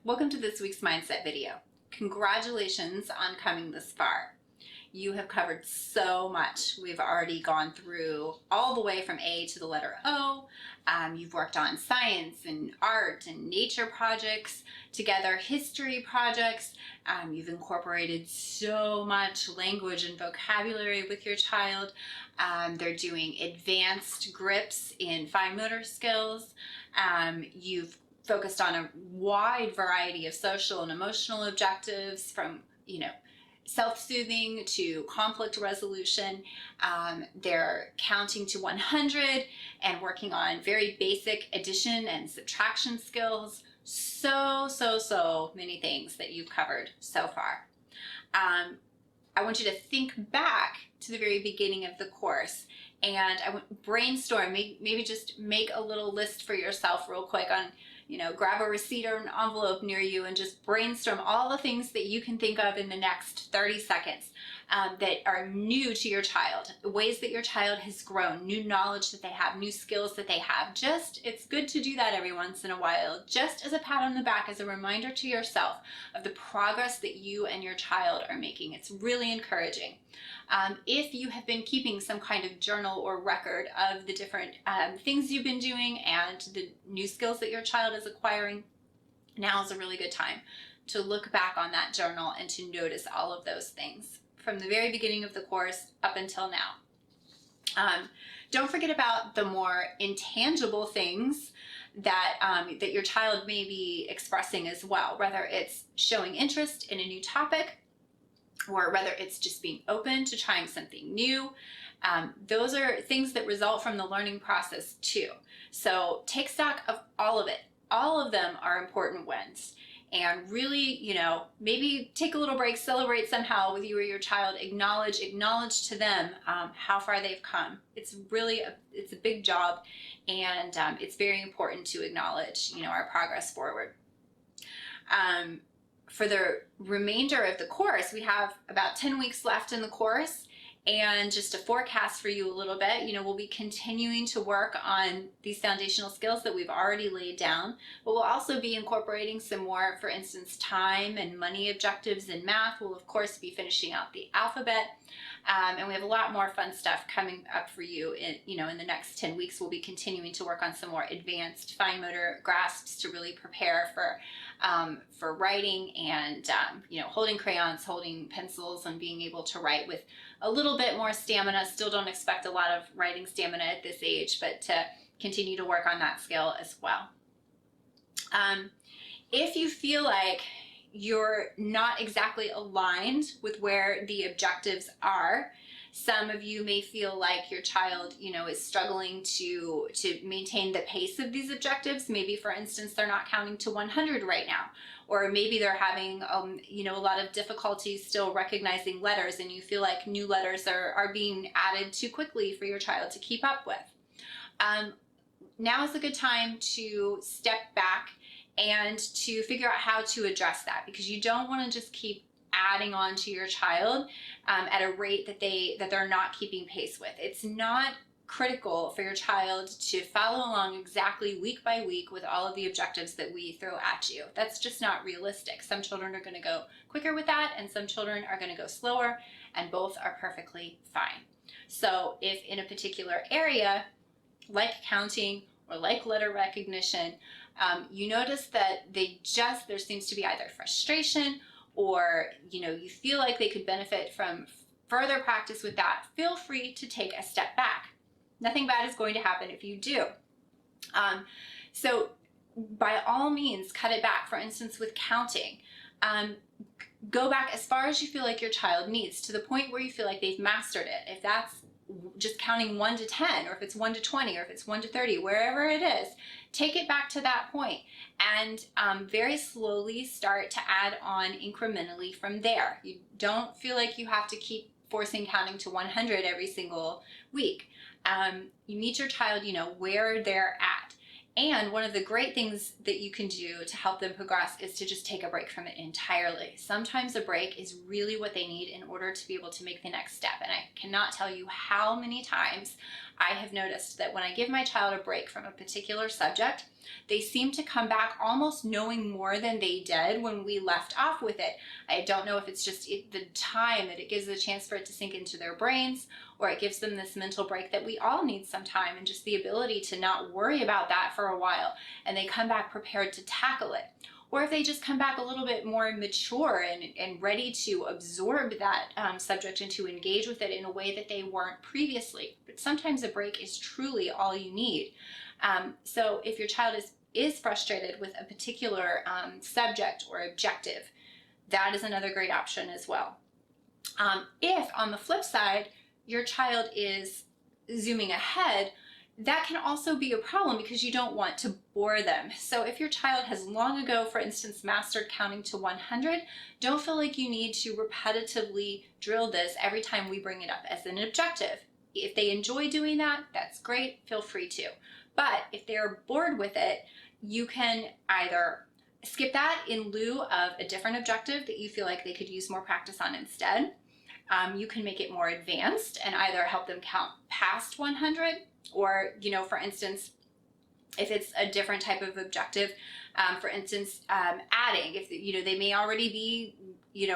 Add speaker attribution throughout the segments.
Speaker 1: Welcome to this week's Mindset video. Congratulations on coming this far. You have covered so much. We've already gone through all the way from A to the letter O. You've worked on science and art and nature projects together, history projects. You've incorporated so much language and vocabulary with your child. They're doing advanced grips in fine motor skills. You've focused on a wide variety of social and emotional objectives, from, self-soothing to conflict resolution. They're counting to 100 and working on very basic addition and subtraction skills. So many things that you've covered so far. I want you to think back to the very beginning of the course, and I want brainstorm, maybe just make a little list for yourself real quick on, grab a receipt or an envelope near you and just brainstorm all the things that you can think of in the next 30 seconds that are new to your child, ways that your child has grown, new knowledge that they have, new skills that they have. It's good to do that every once in a while, just as a pat on the back, as a reminder to yourself of the progress that you and your child are making. It's really encouraging. If you have been keeping some kind of journal or record of the different things you've been doing and the new skills that your child is acquiring, now is a really good time to look back on that journal and to notice all of those things from the very beginning of the course up until now. Don't forget about the more intangible things that your child may be expressing as well, whether it's showing interest in a new topic, or whether it's just being open to trying something new. Those are things that result from the learning process too. So take stock of all of it. All of them are important wins. And really, maybe take a little break, celebrate somehow with you or your child, acknowledge to them how far they've come. It's a big job, and it's very important to acknowledge, our progress forward. For the remainder of the course, we have about 10 weeks left in the course, and just to forecast for you a little bit, we'll be continuing to work on these foundational skills that we've already laid down, but we'll also be incorporating some more, for instance, time and money objectives in math. We'll of course be finishing out the alphabet, and we have a lot more fun stuff coming up for you in the next 10 weeks. We'll be continuing to work on some more advanced fine motor grasps to really prepare for writing and holding crayons, holding pencils, and being able to write with a little bit more stamina. Still don't expect a lot of writing stamina at this age, but to continue to work on that skill as well. If you feel like you're not exactly aligned with where the objectives are, some of you may feel like your child, is struggling to maintain the pace of these objectives. Maybe, for instance, they're not counting to 100 right now, or maybe they're having, a lot of difficulty still recognizing letters, and you feel like new letters are being added too quickly for your child to keep up with. Now is a good time to step back and to figure out how to address that, because you don't want to just keep adding on to your child at a rate that they're not keeping pace with. It's not critical for your child to follow along exactly week by week with all of the objectives that we throw at you. That's just not realistic. Some children are going to go quicker with that, and some children are going to go slower, and both are perfectly fine. So if in a particular area, like counting or like letter recognition, you notice that there seems to be either frustration, or you feel like they could benefit from further practice with that, feel free to take a step back. Nothing bad is going to happen if you do. So by all means, cut it back. For instance, with counting, go back as far as you feel like your child needs, to the point where you feel like they've mastered it. If that's just counting 1 to 10, or if it's 1 to 20, or if it's 1 to 30, wherever it is, take it back to that point, and very slowly start to add on incrementally from there. You don't feel like you have to keep forcing counting to 100 every single week. You meet your child, where they're at. And one of the great things that you can do to help them progress is to just take a break from it entirely. Sometimes a break is really what they need in order to be able to make the next step. And I cannot tell you how many times I have noticed that when I give my child a break from a particular subject, they seem to come back almost knowing more than they did when we left off with it. I don't know if it's just the time that it gives a chance for it to sink into their brains, or it gives them this mental break that we all need sometime, and just the ability to not worry about that for a while, and they come back prepared to tackle it. Or if they just come back a little bit more mature and ready to absorb that subject and to engage with it in a way that they weren't previously. But sometimes a break is truly all you need. So if your child is frustrated with a particular subject or objective, that is another great option as well. If on the flip side, your child is zooming ahead, that can also be a problem because you don't want to bore them. So if your child has long ago, for instance, mastered counting to 100, don't feel like you need to repetitively drill this every time we bring it up as an objective. If they enjoy doing that, that's great, feel free to. But if they're bored with it, you can either skip that in lieu of a different objective that you feel like they could use more practice on instead. You can make it more advanced and either help them count past 100, or, for instance, if it's a different type of objective, for instance, adding, if they may already be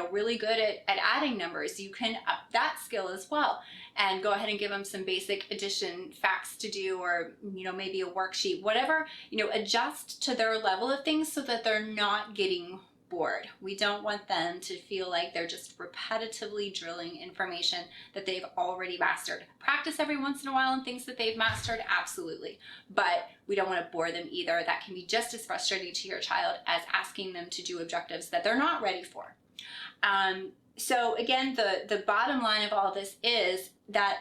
Speaker 1: really good at adding numbers, you can up that skill as well and go ahead and give them some basic addition facts to do, or maybe a worksheet, whatever, adjust to their level of things so that they're not getting bored. We don't want them to feel like they're just repetitively drilling information that they've already mastered. Practice every once in a while on things that they've mastered, absolutely, but we don't want to bore them either. That can be just as frustrating to your child as asking them to do objectives that they're not ready for. So again, the bottom line of all this is that,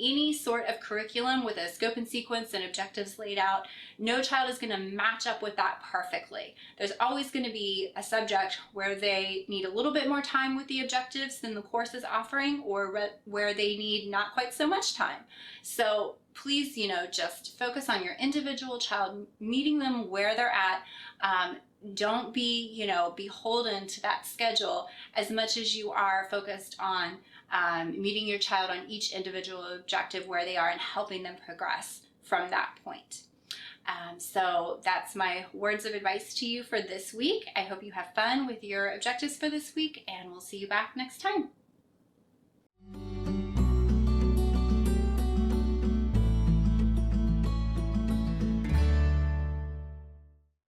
Speaker 1: any sort of curriculum with a scope and sequence and objectives laid out, no child is going to match up with that perfectly. There's always going to be a subject where they need a little bit more time with the objectives than the course is offering, or where they need not quite so much time. So please, just focus on your individual child, meeting them where they're at. Don't be, beholden to that schedule as much as you are focused on meeting your child on each individual objective where they are and helping them progress from that point. So that's my words of advice to you for this week. I hope you have fun with your objectives for this week, and we'll see you back next time.